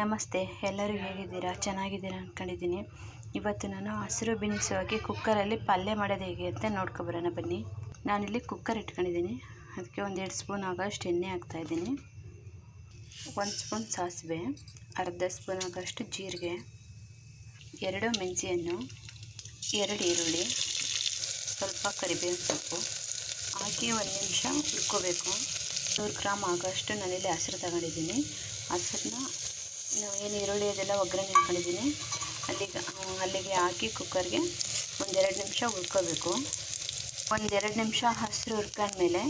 ನಮಸ್ತೆ, ಎಲ್ಲರೂ ಹೇಗಿದ್ದೀರಾ? ಚೆನ್ನಾಗಿದ್ದೀರಾ ಅಂದ್ಕೊಂಡಿದ್ದೀನಿ. ಇವತ್ತು ನಾನು ಹಸಿರು ಬೀನ್ಸ್ ಕುಕ್ಕರಲ್ಲಿ ಪಲ್ಯ ಮಾಡೋದು ಹೇಗೆ ಅಂತ ನೋಡ್ಕೊಬರೋಣ ಬನ್ನಿ. ನಾನಿಲ್ಲಿ ಕುಕ್ಕರ್ ಇಟ್ಕೊಂಡಿದ್ದೀನಿ. ಅದಕ್ಕೆ 1-2 ಸ್ಪೂನ್ ಆಗೋಷ್ಟು ಎಣ್ಣೆ ಹಾಕ್ತಾಯಿದ್ದೀನಿ. 1 ಸ್ಪೂನ್ ಸಾಸಿವೆ, ಅರ್ಧ ಸ್ಪೂನ್ ಆಗೋಷ್ಟು ಜೀರಿಗೆ, 2 ಮೆಣಸಿನಹಣ್ಣು, 2 ಈರುಳ್ಳಿ, ಸ್ವಲ್ಪ ಕರಿಬೇವಿನ ಸೊಪ್ಪು ಹಾಕಿ 1 ನಿಮಿಷ ಹುರ್ಕೋಬೇಕು. 100 ಗ್ರಾಮ್ ಆಗೋಷ್ಟು ನಾನಿಲ್ಲಿ ಹಸಿರು ತಗೊಂಡಿದ್ದೀನಿ. ಹಸಿರನ್ನ ನಾವು ಏನು ಈರುಳ್ಳಿ ಅದೆಲ್ಲ ಒಗ್ಗರಣೆ ಹಾಕೊಂಡಿದ್ದೀನಿ ಅಲ್ಲಿಗೆ ಹಾಕಿ ಕುಕ್ಕರ್ಗೆ 1-2 ನಿಮಿಷ ಹುರ್ಕೋಬೇಕು. 1-2 ನಿಮಿಷ ಹಸಿರು ಹುರ್ಕೊಂಡ್ಮೇಲೆ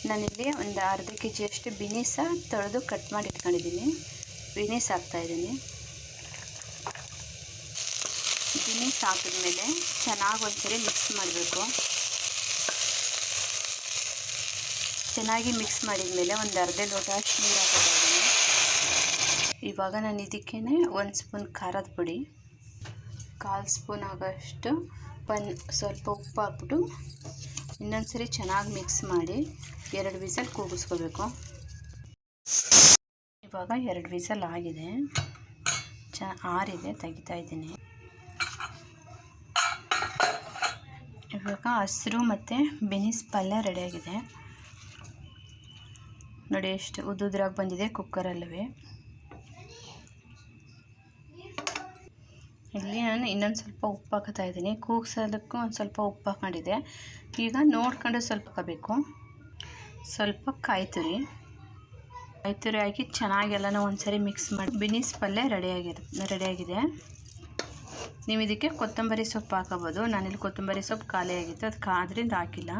ನಾನಿಲ್ಲಿ ಒಂದು ಅರ್ಧ ಕೆಜಿಯಷ್ಟು ಬೀನೀಸ ತೊಳೆದು ಕಟ್ ಮಾಡಿ ಇಟ್ಕೊಂಡಿದ್ದೀನಿ. ಬೀನೀಸ್ ಹಾಕ್ತಾಯಿದ್ದೀನಿ. ಬೀನೀಸ್ ಹಾಕಿದ್ಮೇಲೆ ಚೆನ್ನಾಗಿ ಒಂದ್ಸರಿ ಮಿಕ್ಸ್ ಮಾಡಬೇಕು. ಚೆನ್ನಾಗಿ ಮಿಕ್ಸ್ ಮಾಡಿದ್ಮೇಲೆ ಒಂದು ಅರ್ಧ ಲೋಟ ಅಷ್ಟು ನೀರು ಹಾಕಿದ್ದೀನಿ. ಇವಾಗ ನಾನು ಇದಕ್ಕೇ 1 ಸ್ಪೂನ್ ಖಾರದ ಪುಡಿ, 1/4 ಸ್ಪೂನ್ ಆಗೋಷ್ಟು ಸ್ವಲ್ಪ ಉಪ್ಪು ಹಾಕ್ಬಿಟ್ಟು ಇನ್ನೊಂದ್ಸರಿ ಚೆನ್ನಾಗಿ ಮಿಕ್ಸ್ ಮಾಡಿ 2 ವಿಸಲ್ ಕೂಗಿಸ್ಕೋಬೇಕು. ಇವಾಗ 2 ವಿಸಲ್ ಆಗಿದೆ, ಆರಿದೆ, ತೆಗಿತಾ ಇದ್ದೀನಿ. ಇವಾಗ ಹಸಿರು ಮತ್ತು ಬೀನ್ಸ್ ಪಲ್ಯ ರೆಡಿಯಾಗಿದೆ. ನೋಡಿ ಎಷ್ಟು ಉದ್ದುದ್ರಾಗಿ ಬಂದಿದೆ ಕುಕ್ಕರಲ್ಲವೇ. ಇಲ್ಲಿ ನಾನು ಇನ್ನೊಂದು ಸ್ವಲ್ಪ ಉಪ್ಪು ಹಾಕ್ತಾ ಇದ್ದೀನಿ. ಕೂಗ್ಸೋದಕ್ಕೂ ಒಂದು ಸ್ವಲ್ಪ ಉಪ್ಪು ಹಾಕೊಂಡಿದ್ದೆ. ಈಗ ನೋಡ್ಕೊಂಡು ಸ್ವಲ್ಪ ಹಾಕಬೇಕು. ಸ್ವಲ್ಪ ಕಾಯಿ ತುರಿ ಹಾಕಿ ಚೆನ್ನಾಗಿ ಎಲ್ಲನೂ ಒಂದ್ಸರಿ ಮಿಕ್ಸ್ ಮಾಡಿ ಬೀನ್ಸ್ ಪಲ್ಯ ರೆಡಿಯಾಗಿದೆ. ನೀವು ಇದಕ್ಕೆ ಕೊತ್ತಂಬರಿ ಸೊಪ್ಪು ಹಾಕೋಬೋದು. ನಾನಿಲ್ಲಿ ಕೊತ್ತಂಬರಿ ಸೊಪ್ಪು ಖಾಲಿಯಾಗಿತ್ತು, ಅದಕ್ಕೆ ಅದರಿಂದ ಹಾಕಿಲ್ಲ.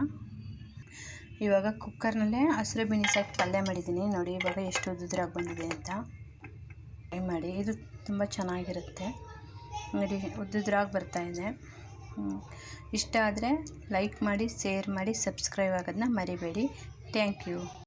ಇವಾಗ ಕುಕ್ಕರ್ನಲ್ಲೇ ಹಸಿರು ಬೀನ್ಸ್ ಹಾಕಿ ಪಲ್ಯ ಮಾಡಿದ್ದೀನಿ. ನೋಡಿ ಇವಾಗ ಎಷ್ಟು ಉದ್ದುದ್ರಾಗಿ ಬಂದಿದೆ ಅಂತ. ಟ್ರೈ ಮಾಡಿ, ಇದು ತುಂಬ ಚೆನ್ನಾಗಿರುತ್ತೆ. ನೋಡಿ ಉದ್ದುದ್ರಾಗಿ ಬರ್ತಾಯಿದೆ. ಇಷ್ಟ ಆದರೆ ಲೈಕ್ ಮಾಡಿ, ಶೇರ್ ಮಾಡಿ, ಸಬ್ಸ್ಕ್ರೈಬ್ ಆಗೋದನ್ನ ಮರಿಬೇಡಿ. Thank you.